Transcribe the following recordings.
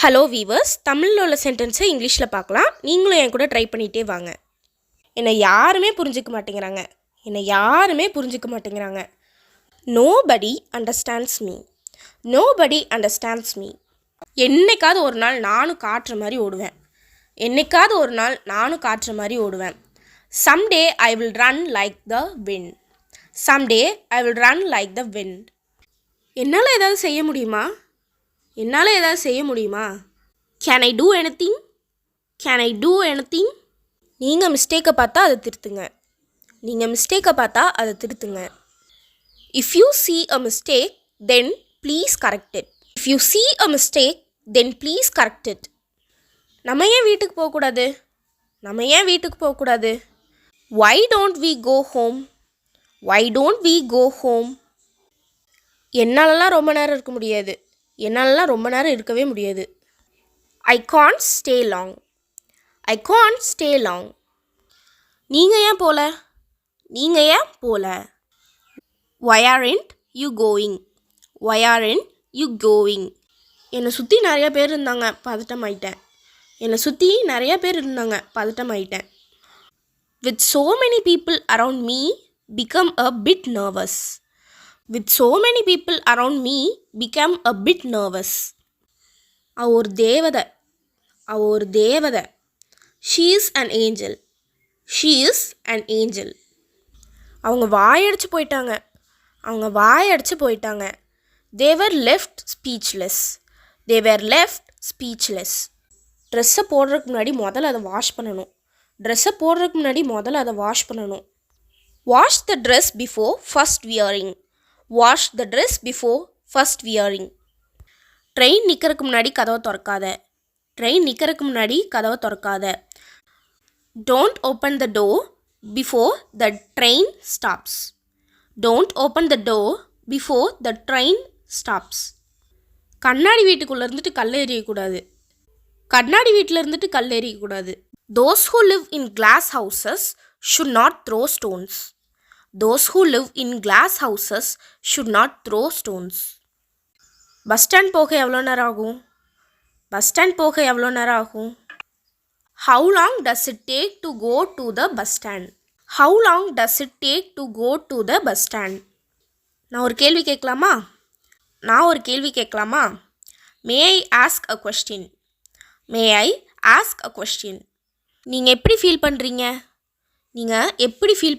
Hello viewers, தமிழில் உள்ள சென்டென்ஸை இங்கிலீஷில் பார்க்கலாம். நீங்களும் என் கூட ட்ரை பண்ணிகிட்டே வாங்க. என்னை யாருமே புரிஞ்சிக்க மாட்டேங்கிறாங்க. Nobody understands me. என்னைக்காவது ஒரு நாள் நானும் காட்டுற மாதிரி ஓடுவேன். Someday I will run like the wind. என்னால் ஏதாவது செய்ய முடியுமா? Can I do anything? நீங்கள் மிஸ்டேக்கை பார்த்தா அதை திருத்துங்க. If you see a mistake, then please correct it. நம்ம ஏன் வீட்டுக்கு போகக்கூடாது? Why don't we go home? என்னாலலாம் ரொம்ப நேரம் இருக்கவே முடியாது. I can't stay long. நீங்கள் ஏன் போல? Why aren't you going? என்னை சுற்றி நிறைய பேர் இருந்தாங்க, பதட்டமாயிட்டேன். With so many people around me, become a bit nervous. அவ ஒரு தேவதை. She is an angel. அவங்க வாயடிச்சு போயிட்டாங்க. They were left speechless. ட்ரெஸ்ஸை போடுறதுக்கு முன்னாடி முதல்ல அதை வாஷ் பண்ணணும். Wash the dress before first wearing. Train நிற்கிறதுக்கு முன்னாடி கதவை திறக்காத. Don't open the door before the train stops. கண்ணாடி வீட்டுக்குள்ளே இருந்துட்டு கல் எறியக்கூடாது. Those who live in glass houses should not throw stones. Bus stand போக எவ்வளோ நேரம் ஆகும்? How long does it take to go to the bus stand? நான் ஒரு கேள்வி கேட்கலாமா? May I ask a question? நீங்கள் எப்படி ஃபீல்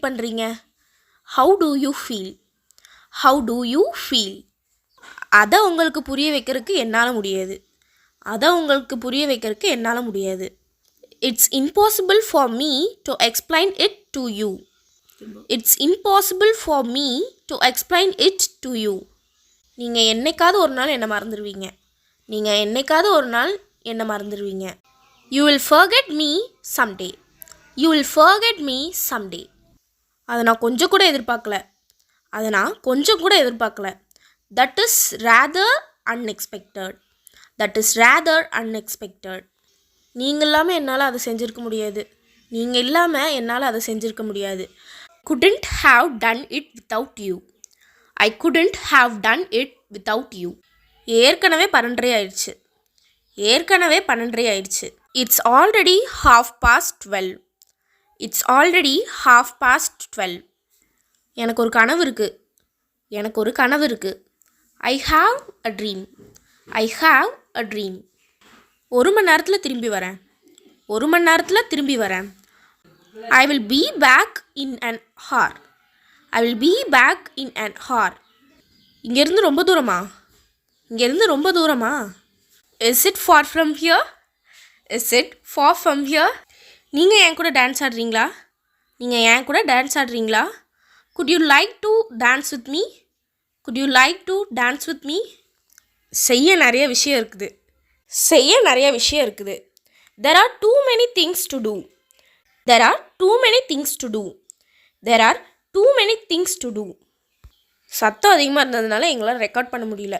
பண்ணுறீங்க? How do you feel? அதை உங்களுக்கு புரிய வைக்கிறதுக்கு என்னால் முடியாது. It's impossible for me to explain it to you. நீங்கள் என்னைக்காவது ஒரு நாள் என்னை மறந்துடுவீங்க. You will forget me someday. அதை நான் கொஞ்சம் கூட எதிர்பார்க்கல. That is rather unexpected. நீங்கள் இல்லாமல் என்னால் அதை செஞ்சிருக்க முடியாது. Couldn't have done it without you. I couldn't have done it without you. ஏற்கனவே 12 ஆயிடுச்சு. It's already 12:30. எனக்கு ஒரு கனவு இருக்கு. I have a dream. 1 மணி நேரத்தில் திரும்பி வரேன். I will be back in an hour. இங்கேருந்து ரொம்ப தூரமா? Is it far from here? நீங்கள் என் கூட dance ஆடுறீங்களா? Could you like to dance with me? செய்ய நிறைய விஷயம் இருக்குது. There are too many things to do. சத்தம் அதிகமாக இருந்ததுனால எங்களால் ரெக்கார்ட் பண்ண முடியல.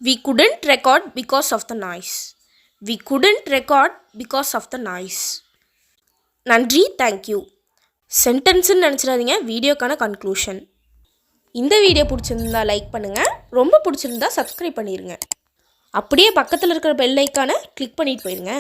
We couldn't record because of the noise. நன்றி, தேங்க்யூ. சென்டென்ஸ்ன்னு நினச்சிடாதீங்க, வீடியோக்கான கன்க்ளூஷன். இந்த வீடியோ பிடிச்சிருந்தா லைக் பண்ணுங்கள், ரொம்ப பிடிச்சிருந்தா சப்ஸ்கிரைப் பண்ணிடுங்க. அப்படியே பக்கத்தில் இருக்கிற பெல் ஐக்கானை கிளிக் பண்ணிட்டு போயிடுங்க.